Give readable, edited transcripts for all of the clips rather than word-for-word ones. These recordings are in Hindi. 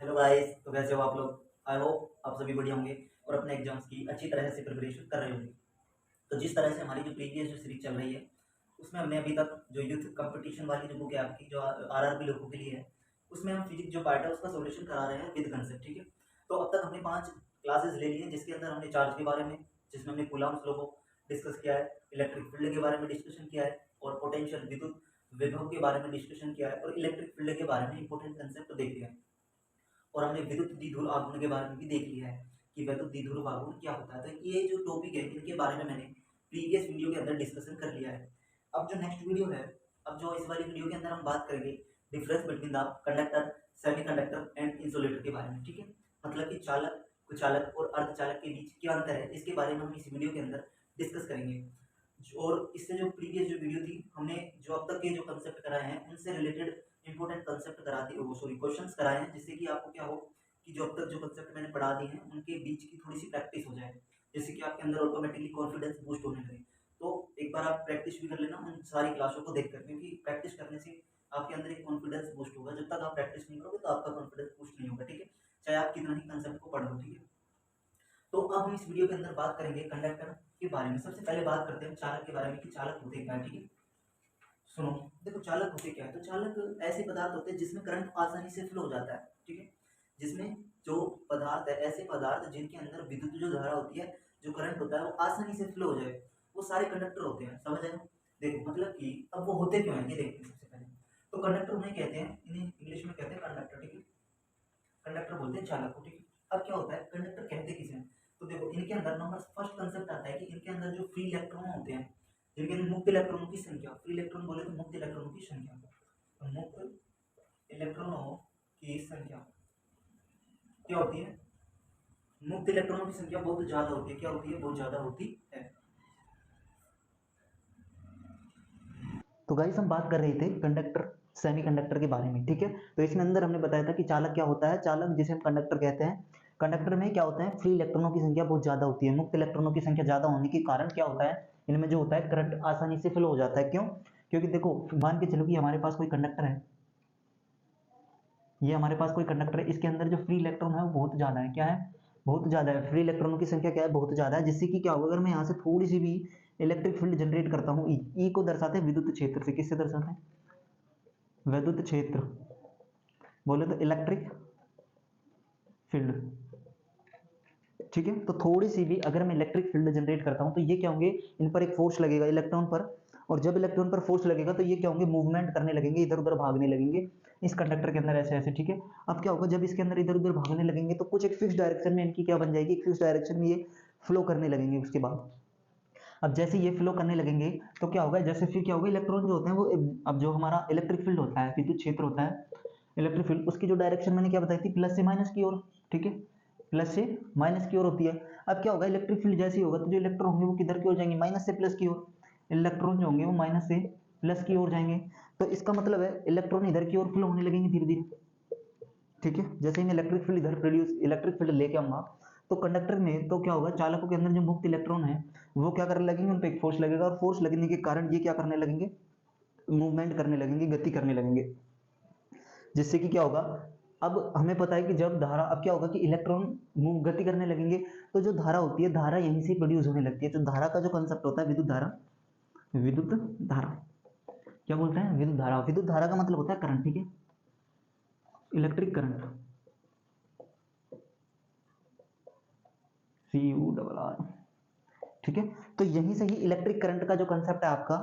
हेलो गाइस, तो कैसे हो आप लोग। आई होप आप सभी बढ़िया होंगे और अपने एग्जाम्स की अच्छी तरह से प्रिपरेशन कर रहे होंगे। तो जिस तरह से हमारी जो प्रीवियस जो सीरीज चल रही है उसमें हमने अभी तक जो यूथ कंपटीशन वाली जो बुक है आपकी जो आरआरबी लोगों के लिए है, उसमें हम फिजिक्स जो पार्ट है उसका सॉल्यूशन करा रहे हैं विद कंसेप्ट। ठीक है, तो अब तक हमने 5 क्लासेस ले ली हैं जिसके अंदर हमने चार्ज के बारे में, जिसमें हमने कूलम्ब्स लॉ को डिस्कस किया है, इलेक्ट्रिक फील्ड के बारे में डिस्कशन किया है और पोटेंशियल विद्युत विभव के बारे में डिस्कशन किया है और इलेक्ट्रिक फील्ड के बारे में इंपॉर्टेंट कंसेप्ट देख लिया है। और हमने विद्युत द्विध्रुव आघूर्ण के बारे में भी देख लिया है कि विद्युत द्विध्रुव आघूर्ण क्या होता है। तो ये जो टॉपिक है इनके बारे में मैंने प्रीवियस वीडियो के अंदर डिस्कशन कर लिया है। अब जो नेक्स्ट वीडियो है, अब जो इस वाली वीडियो के अंदर हम बात करेंगे difference between the conductor, semiconductor and insulator के बारे में। ठीक है, मतलब कि चालक, कुचालक और अर्धचालक के बीच क्या अंतर है इसके बारे में हम इस वीडियो के अंदर डिस्कस करेंगे। और इससे जो प्रीवियस जो वीडियो थी हमने जो अब तक के जो कंसेप्ट कराए हैं उनसे रिलेटेड इंपॉर्टेंट कंसेप्ट कराती वो सॉरी क्वेश्चंस कराए हैं, जिससे कि आपको क्या हो कि जो अब तक जो कंसेप्ट मैंने पढ़ा दिए हैं उनके बीच की थोड़ी सी प्रैक्टिस हो जाए, जिससे कि आपके अंदर ऑटोमेटिकली कॉन्फिडेंस बूस्ट होने लगे। तो एक बार आप प्रैक्टिस भी कर लेना उन सारी क्लासों को देखकर, क्योंकि प्रैक्टिस करने से आपके अंदर एक कॉन्फिडेंस बूस्ट होगा। जब तक आप प्रैक्टिस नहीं करोगे तो आपका कॉन्फिडेंस बूस्ट नहीं होगा। ठीक है, चाहे आप कितना ही कंसेप्ट को पढ़ लो। ठीक है, तो अब हम इस वीडियो के अंदर बात करेंगे कंडक्टर के बारे में। सबसे पहले बात करते हैं चालक के बारे में कि चालक होते क्या है। ठीक है, सुनो, देखो चालक होते क्या है। तो चालक ऐसे पदार्थ होते हैं जिसमें करंट आसानी से फ्लो हो जाता है। ठीक है, जिसमें जो पदार्थ है, ऐसे पदार्थ जिनके अंदर विद्युत जो धारा होती है, जो करंट होता है वो आसानी से फ्लो हो जाए, वो सारे कंडक्टर होते हैं। समझ आए? देखो मतलब कि अब वो होते क्यों हैं ये देखते हैं सबसे पहले। तो कंडक्टर उन्हें कहते हैं, इन्हें इंग्लिश में कहते हैं कंडक्टर। ठीक है, कंडक्टर बोलते हैं चालक को। ठीक है, अब क्या होता है कंडक्टर कहते किसे हैं। तो देखो इनके अंदर नंबर फर्स्ट कंसेप्ट आता है कि इनके अंदर जो फ्री इलेक्ट्रॉन होते हैं, जिनके अंदर मुक्त इलेक्ट्रॉनों की संख्या, फ्री इलेक्ट्रॉन बोले तो मुक्त इलेक्ट्रॉनों की संख्या, तो मुक्त इलेक्ट्रॉनों की संख्या क्या होती है, मुक्त इलेक्ट्रॉनों की संख्या बहुत ज्यादा होती है। क्या होती है? बहुत ज्यादा होती है। तो गाइस हम बात कर रहे थे कंडक्टर, सेमीकंडक्टर के बारे में। ठीक है, तो इसमें अंदर हमने बताया था कि चालक क्या होता है। चालक जिसे हम कंडक्टर कहते हैं, कंडक्टर में क्या होता है, फ्री इलेक्ट्रॉनों की संख्या बहुत ज्यादा होती है। मुक्त इलेक्ट्रॉनों की संख्या ज्यादा होने के कारण क्या होता है, इनमें जो होता है करंट आसानी से फ्लो हो जाता है। क्यों? क्योंकि देखो मान के चलो कि हमारे पास कोई कंडक्टर है, ये हमारे पास कोई कंडक्टर है, इसके अंदर जो फ्री इलेक्ट्रॉन है वो बहुत ज्यादा है। क्या है? बहुत ज्यादा है। फ्री इलेक्ट्रॉनों की संख्या क्या है? बहुत ज्यादा है। जिससे कि क्या होगा, अगर मैं यहाँ से थोड़ी सी भी इलेक्ट्रिक फील्ड जनरेट करता हूँ, ई को दर्शाते हैं विद्युत क्षेत्र से। किससे दर्शाते हैं? विद्युत क्षेत्र, बोले तो इलेक्ट्रिक फील्ड। ठीक है, तो थोड़ी सी भी अगर मैं इलेक्ट्रिक फील्ड जनरेट करता हूं तो ये क्या होंगे, इन पर एक फोर्स लगेगा इलेक्ट्रॉन पर, और जब इलेक्ट्रॉन पर फोर्स लगेगा तो ये क्या होंगे, मूवमेंट करने लगेंगे, इधर उधर भागने लगेंगे इस कंडक्टर के अंदर ऐसे ऐसे। ठीक है, अब क्या होगा, जब इसके अंदर इधर उधर भागने लगेंगे तो कुछ एक फिक्स डायरेक्शन में इनकी क्या बन जाएगी, एक फिक्स डायरेक्शन में ये फ्लो करने लगेंगे। उसके बाद अब जैसे ये फ्लो करने लगेंगे तो क्या होगा, जैसे फिर क्या होगा, इलेक्ट्रॉन जो होते हैं वो अब जो हमारा इलेक्ट्रिक फील्ड होता है, विद्युत क्षेत्र होता है, इलेक्ट्रिक फील्ड, उसकी जो डायरेक्शन मैंने क्या बताई थी, प्लस से माइनस की ओर। ठीक है, प्लस से माइनस की ओर होती है। अब क्या होगा, इलेक्ट्रिक फील्ड जैसे ही होगा तो जो इलेक्ट्रॉन होंगे वो किधर की ओर जाएंगे, माइनस से प्लस की ओर। इलेक्ट्रॉन जो होंगे वो माइनस से प्लस की ओर जाएंगे। तो इसका मतलब है इलेक्ट्रॉन इधर की ओर फ्लो होने लगेंगे धीरे धीरे। ठीक है, जैसे ही मैं इलेक्ट्रिक फील्ड इधर प्रोड्यूस इलेक्ट्रिक फील्ड लेके आऊंगा तो कंडक्टर में तो क्या होगा, चालकों के अंदर जो मुक्त इलेक्ट्रॉन है वो क्या करने लगेंगे, उन पर एक फोर्स लगेगा, और फोर्स लगने के कारण ये क्या करने लगेंगे, मूवमेंट करने लगेंगे, गति करने लगेंगे। जिससे कि क्या होगा, अब हमें पता है कि जब धारा, अब क्या होगा कि इलेक्ट्रॉन मूव गति करने लगेंगे तो जो धारा होती है, धारा यहीं से प्रोड्यूस होने लगती है। तो धारा का जो कंसेप्ट होता है विद्युत धारा, विद्युत धारा क्या बोलते हैं, विद्युत धारा। विद्युत धारा का मतलब होता है करंट। ठीक है, इलेक्ट्रिक करंट, CU RR। ठीक है, तो यहीं से ही इलेक्ट्रिक करंट का जो कंसेप्ट है आपका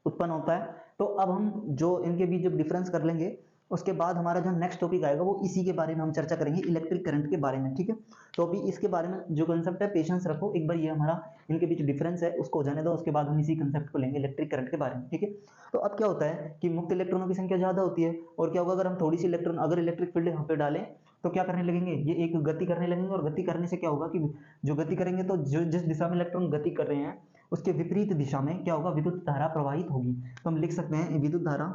उत्पन्न होता है। तो अब हम जो इनके बीच जब डिफरेंस कर लेंगे उसके बाद हमारा जो नेक्स्ट टॉपिक आएगा वो इसी के बारे में हम चर्चा करेंगे, इलेक्ट्रिक करंट के बारे में। ठीक है, तो अभी इसके बारे में जो कंसेप्ट है पेशेंस रखो, एक बार ये हमारा इनके बीच डिफरेंस है उसको हो जाने दो, उसके बाद हम इसी कंसेप्ट को लेंगे इलेक्ट्रिक करंट के बारे में। ठीक है, तो अब क्या होता है कि मुक्त इलेक्ट्रॉनों की संख्या ज्यादा होती है, और क्या होगा, अगर हम थोड़ी सी इलेक्ट्रॉन अगर इलेक्ट्रिक फील्ड यहाँ पे डालें तो क्या करने लगेंगे, ये एक गति करने लगेंगे, और गति करने से क्या होगा कि जो गति करेंगे तो जो जिस दिशा में इलेक्ट्रॉन गति कर रहे हैं उसके विपरीत दिशा में क्या होगा, विद्युत धारा प्रवाहित होगी। तो हम लिख सकते हैं विद्युत धारा,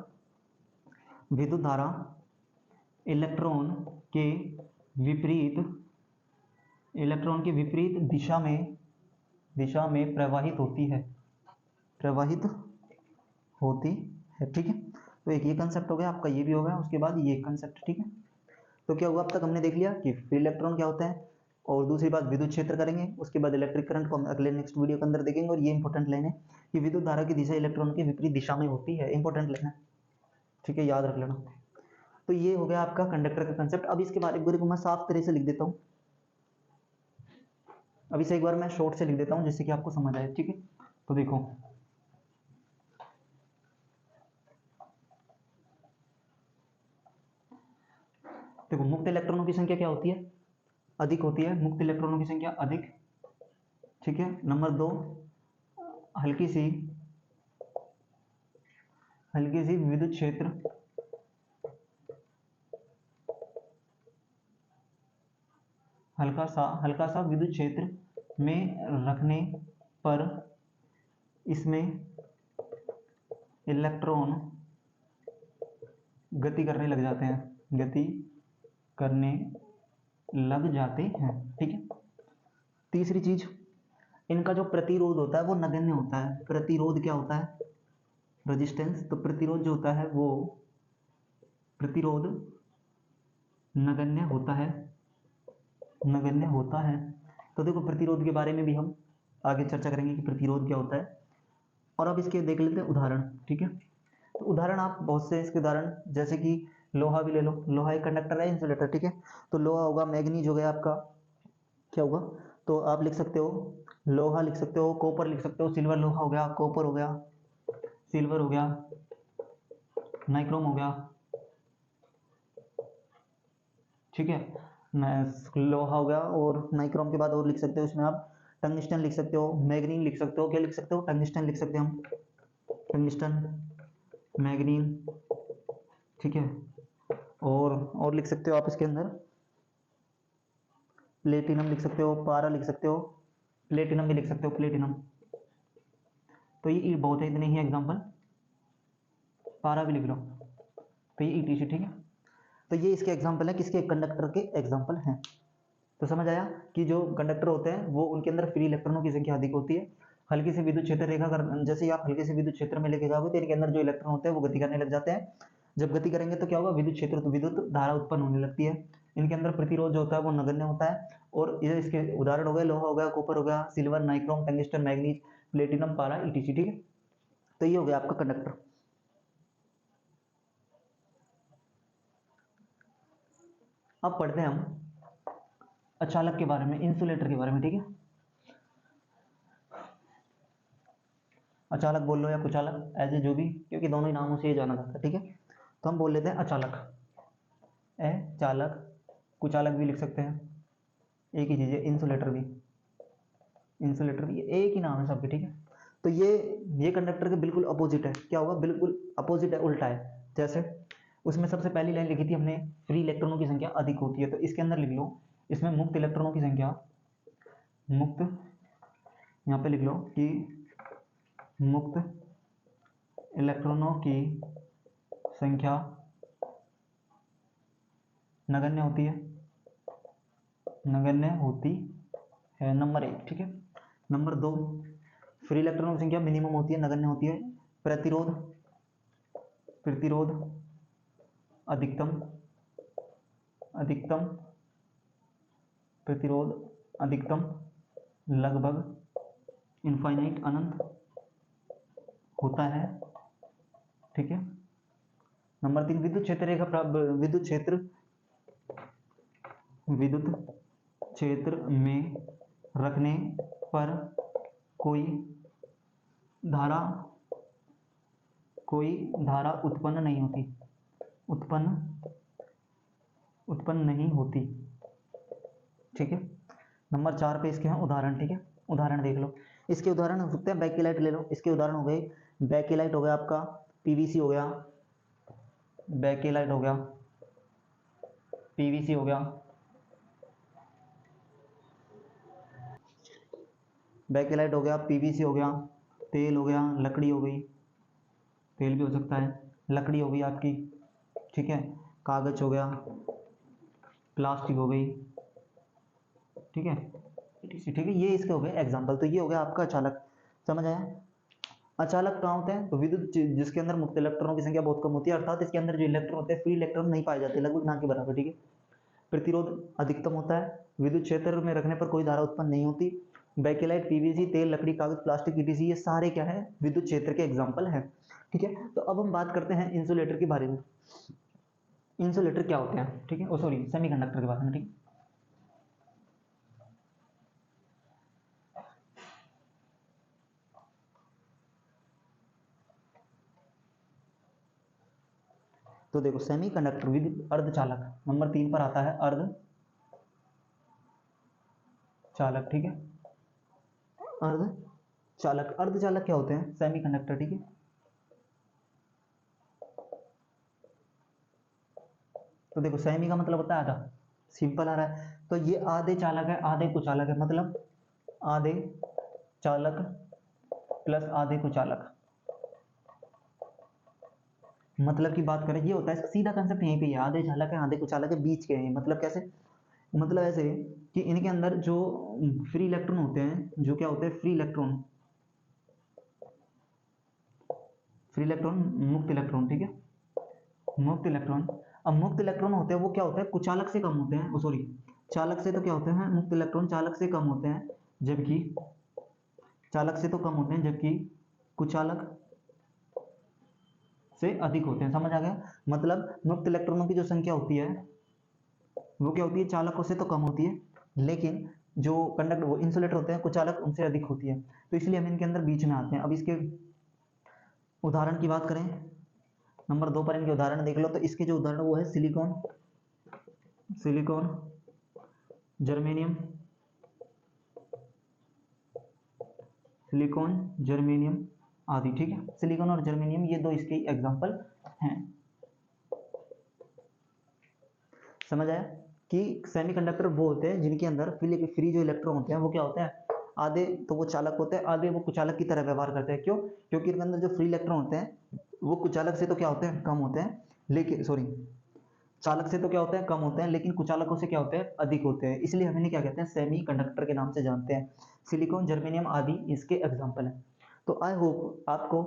विद्युत धारा इलेक्ट्रॉन के विपरीत, इलेक्ट्रॉन के विपरीत दिशा में प्रवाहित होती है, प्रवाहित होती है। ठीक है, तो एक ये कंसेप्ट हो गया आपका, ये भी हो गया, उसके बाद ये कंसेप्ट। ठीक है, तो क्या हुआ, अब तक हमने देख लिया कि फ्री इलेक्ट्रॉन क्या होता है, और दूसरी बात विद्युत क्षेत्र करेंगे, उसके बाद इलेक्ट्रिक करंट को हम अगले नेक्स्ट वीडियो के अंदर देखेंगे। और ये इंपॉर्टेंट लाइन है कि विद्युत धारा की दिशा इलेक्ट्रॉन के विपरीत दिशा में होती है, इंपॉर्टेंट लाइन है, ठीक है, याद रख लेना। तो ये हो गया आपका कंडक्टर का कंसेप्ट। अब इसके बारे में मैं साफ तरह से लिख देता हूँ, अब इसे एक बार मैं शॉर्ट से लिख देता हूँ जिससे कि आपको समझ आए, ठीक है। तो देखो मुक्त इलेक्ट्रॉनों की संख्या क्या होती है, अधिक होती है, मुक्त इलेक्ट्रॉनों की संख्या अधिक, ठीक है। नंबर 2, हल्की सी विद्युत क्षेत्र, हल्का सा विद्युत क्षेत्र में रखने पर इसमें इलेक्ट्रॉन गति करने लग जाते हैं, ठीक है। तीसरी चीज, इनका जो प्रतिरोध होता है वो नगण्य होता है। प्रतिरोध क्या होता है, रेजिस्टेंस। तो प्रतिरोध जो होता है वो प्रतिरोध नगण्य होता है। तो देखो प्रतिरोध के बारे में भी हम आगे चर्चा करेंगे कि प्रतिरोध क्या होता है। और अब इसके देख लेते हैं उदाहरण, ठीक है। तो उदाहरण आप बहुत से इसके उदाहरण, जैसे कि लोहा भी ले लो, लोहा एक कंडक्टर है, इंसुलेटर, ठीक है। तो लोहा होगा, मैग्नीज हो गया आपका, क्या होगा, तो आप लिख सकते हो लोहा, लिख सकते हो कॉपर, लिख सकते हो सिल्वर। लोहा हो गया, कॉपर हो गया, सिल्वर हो गया, नाइक्रोम हो गया, ठीक है। लोहा हो गया, और नाइक्रोम के बाद और लिख सकते हो इसमें आप टंगस्टन लिख सकते हो, मैग्नीन लिख सकते हो, क्या लिख सकते हो, टंगस्टन लिख सकते हो हम, टंगस्टन, मैग्नीन, ठीक है। और लिख सकते हो आप इसके अंदर प्लेटिनम लिख सकते हो, पारा लिख सकते हो, प्लेटिनम भी लिख सकते हो, प्लेटिनम। तो ये बहुत है, इतने ही एग्जांपल, पारा भी लिख लो, तो ये ईटीसी, ठीक है। तो ये इसके एग्जांपल है, किसके, कंडक्टर के एग्जांपल हैं। तो समझ आया कि जो कंडक्टर होते हैं वो उनके अंदर फ्री इलेक्ट्रॉनों की संख्या अधिक होती है। हल्की से विद्युत क्षेत्र रेखा कर, जैसे ही आप हल्के से विद्युत क्षेत्र में लेके जाओगे तो इनके अंदर जो इलेक्ट्रॉन होते हैं वो गति करने लग जाते हैं। जब गति करेंगे तो क्या होगा, विद्युत क्षेत्र, तो विद्युत धारा उत्पन्न होने लगती है। इनके अंदर प्रतिरोध जो होता है वो नगण्य होता है। और ये इसके उदाहरण हो गए, लोहा हो गया, कॉपर हो गया, silver, nichrome, tungsten, manganese, platinum, पारा, ईटीसी, ठीक है। तो ये हो गया आपका कंडक्टर। अब पढ़ते हैं हम अचालक के बारे में, इंसुलेटर के बारे में, ठीक है। अचालक बोल लो या कुचालक, ऐसे जो भी, क्योंकि दोनों ही नामों से ये जाना जाता है, ठीक है। तो हम बोल लेते हैं अचालक, चालक, कुचालक भी लिख सकते हैं, एक ही चीज है। इंसुलेटर भी एक ही नाम है सबके, ठीक है। तो ये कंडक्टर के बिल्कुल अपोजिट है, क्या होगा, बिल्कुल अपोजिट है, उल्टा है। जैसे उसमें सबसे पहली लाइन लिखी थी हमने, फ्री इलेक्ट्रॉनों की संख्या अधिक होती है, तो इसके अंदर लिख लो, इसमें मुक्त इलेक्ट्रॉनों की संख्या, मुक्त, यहाँ पे लिख लो कि मुक्त इलेक्ट्रॉनों की संख्या नगण्य होती है, नंबर 1, ठीक है। नंबर 2, फ्री इलेक्ट्रॉनों की संख्या मिनिमम होती है, नगण्य होती है। प्रतिरोध अधिकतम, प्रतिरोध अधिकतम, लगभग इनफाइनाइट, अनंत होता है, ठीक है। नंबर 3, विद्युत क्षेत्र रेखा, विद्युत क्षेत्र में रखने पर कोई धारा उत्पन्न नहीं होती, ठीक है। नंबर 4 पे इसके हैं उदाहरण, ठीक है। उदाहरण देख लो, इसके उदाहरण हो सकते हैं, बैकेलाइट ले लो, इसके उदाहरण हो गए, बैकेलाइट हो गया आपका, पीवीसी हो गया, बैकेलाइट हो गया, पीवीसी हो गया, बैकेलाइट हो गया, पीवीसी हो गया, तेल हो गया, लकड़ी हो गई, तेल भी हो सकता है, लकड़ी हो गई आपकी, ठीक है, कागज हो गया, प्लास्टिक हो गई, ठीक है, ठीक है। ये इसके हो गए एग्जाम्पल। तो ये हो गया आपका अचालक, समझ आया। अचालक कहाँ होते हैं, तो विद्युत जिसके अंदर मुक्त इलेक्ट्रॉनों की संख्या बहुत कम होती है, अर्थात इसके अंदर जो इलेक्ट्रॉन होते हैं फ्री इलेक्ट्रॉन नहीं पाए जाते, लगभग ना के बराबर, ठीक है। प्रतिरोध अधिकतम होता है, विद्युत क्षेत्र में रखने पर कोई धारा उत्पन्न नहीं होती। बैकेलाइट, पीवीसी, तेल, लकड़ी, कागज, प्लास्टिक, ईटीसी, ये सारे क्या है, विद्युत क्षेत्र के एग्जाम्पल हैं। ठीक है, तो अब हम बात करते हैं इंसुलेटर के बारे में। इंसुलेटर क्या होते हैं, ठीक है, ओ सॉरी, सेमीकंडक्टर के बारे में। ठीक, तो देखो सेमीकंडक्टर विद्युत अर्धचालक नंबर 3 पर आता है, अर्धचालक। ठीक है, अर्धचालक, अर्धचालक क्या होते हैं, सेमीकंडक्टर। ठीक है, तो देखो सेमी का मतलब होता है आधा, सिंपल आ रहा है। तो ये आधे चालक है, आधे कुचालक है, मतलब आधे चालक प्लस आधे कुचालक। मतलब की बात करें, ये होता है, इसका सीधा कंसेप्ट यहीं पे है, आधे चालक है आधे कुचालक है, बीच के हैं। मतलब कैसे, मतलब ऐसे कि इनके अंदर जो फ्री इलेक्ट्रॉन होते हैं, जो क्या होते हैं, फ्री इलेक्ट्रॉन, मुक्त इलेक्ट्रॉन। ठीक है, मुक्त इलेक्ट्रॉन। अब मुक्त इलेक्ट्रॉन होते हैं वो क्या होते हैं, कुचालक से कम होते हैं, सॉरी चालक से तो क्या होते हैं, मुक्त इलेक्ट्रॉन चालक से कम होते हैं, जबकि चालक से तो कम होते हैं, जबकि कुचालक से अधिक होते हैं। समझ आ गया, मतलब मुक्त इलेक्ट्रॉनों की जो संख्या होती है वो क्या होती है, चालकों से तो कम होती है, लेकिन जो कंडक्टर, वो इंसुलेटर होते हैं, कुचालक उनसे अधिक होती है। तो इसलिए हम इनके अंदर बीच में आते हैं। अब इसके उदाहरण की बात करें, नंबर 2 पर इनके उदाहरण देख लो। तो इसके जो उदाहरण वो है सिलिकॉन, जर्मेनियम, आदि। ठीक है, सिलिकॉन और जर्मेनियम ये दो इसके एग्जांपल हैं। समझ आया कि सेमीकंडक्टर वो होते हैं जिनके अंदर फ्री जो इलेक्ट्रॉन होते हैं वो क्या होते हैं, आधे तो वो चालक होते हैं, आधे वो कुचालक की तरह व्यवहार करते हैं। क्यों, क्योंकि इनके अंदर जो फ्री इलेक्ट्रॉन होते हैं वो कुचालक से तो क्या होते हैं, कम होते हैं, लेकिन सॉरी चालक से तो क्या होते हैं, कम होते हैं, लेकिन कुचालकों से क्या होते हैं, अधिक होते हैं। इसलिए हम इन्हें क्या कहते हैं, सेमीकंडक्टर के नाम से जानते हैं। सिलिकॉन, जर्मेनियम आदि इसके एग्जाम्पल हैं। तो आई होप आपको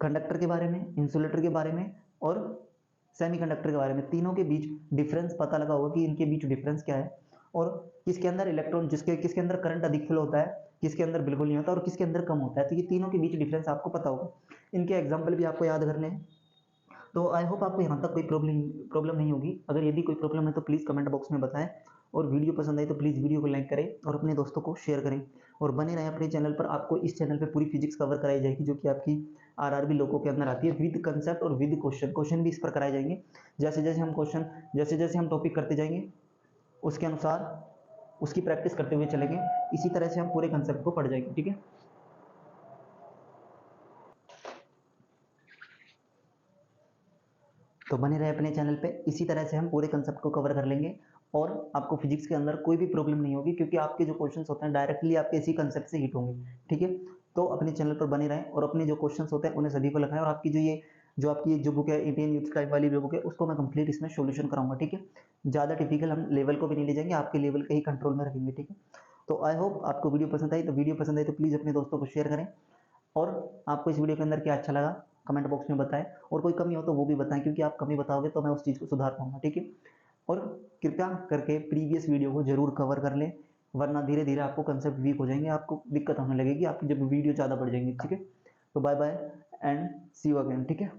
कंडक्टर के बारे में, इंसुलेटर के बारे में और सेमीकंडक्टर के बारे में, तीनों के बीच डिफरेंस पता लगा होगा कि इनके बीच डिफरेंस क्या है, और किसके अंदर इलेक्ट्रॉन, किसके अंदर करंट अधिक फ्लो होता है, किसके अंदर बिल्कुल नहीं होता, और किसके अंदर कम होता है। तो ये तीनों के बीच डिफरेंस आपको पता होगा। इनके एग्जाम्पल भी आपको याद करने हैं। तो आई होप आपको यहाँ तक कोई प्रॉब्लम नहीं होगी। अगर यदि कोई प्रॉब्लम है तो प्लीज़ कमेंट बॉक्स में बताएं, और वीडियो पसंद आई तो प्लीज़ वीडियो को लाइक करें और अपने दोस्तों को शेयर करें, और बने रहें अपने चैनल पर। आपको इस चैनल पर पूरी फिजिक्स कवर कराई जाएगी, जो कि आपकी आरआरबी लोगों के अंदर आती है, विद कंसेप्ट और विद क्वेश्चन भी इस पर कराए जाएंगे। जैसे जैसे हम टॉपिक करते जाएंगे उसके अनुसार उसकी प्रैक्टिस करते हुए चलेंगे। इसी तरह से हम पूरे कंसेप्ट को पढ़ जाएंगे। ठीक है, तो बने रहे अपने चैनल पे, इसी तरह से हम पूरे कंसेप्ट को कवर कर लेंगे, और आपको फिजिक्स के अंदर कोई भी प्रॉब्लम नहीं होगी, क्योंकि आपके जो क्वेश्चंस होते हैं डायरेक्टली आपके इसी कंसेप्ट से हिट होंगे। ठीक है, तो अपने चैनल पर बने रहें और अपने जो क्वेश्चंस होते हैं उन्हें सभी को लगाएं, और आपकी आपकी जो बुक है इंडियन यूथ टाइप वाली बुक है, उसको मैं कंप्लीट इसमें सोल्यूशन कराऊंगा। ठीक है, ज़्यादा टिपिकल हम लेवल को भी नहीं ले जाएंगे, आपके लेवल के ही कंट्रोल में रखेंगे। ठीक है, तो आई होप आपको वीडियो पसंद आई। तो प्लीज़ अपने दोस्तों को शेयर करें, और आपको इस वीडियो के अंदर क्या अच्छा लगा कमेंट बॉक्स में बताएं, और कोई कमी हो तो वो भी बताएं, क्योंकि आप कमी बताओगे तो मैं उस चीज़ को सुधार पाऊंगा। ठीक है, और कृपया करके प्रीवियस वीडियो को जरूर कवर कर लें, वरना धीरे धीरे आपको कंसेप्ट वीक हो जाएंगे, आपको दिक्कत होने लगेगी आपकी जब वीडियो ज़्यादा बढ़ जाएंगी। ठीक है, तो bye bye and see you again. ठीक है।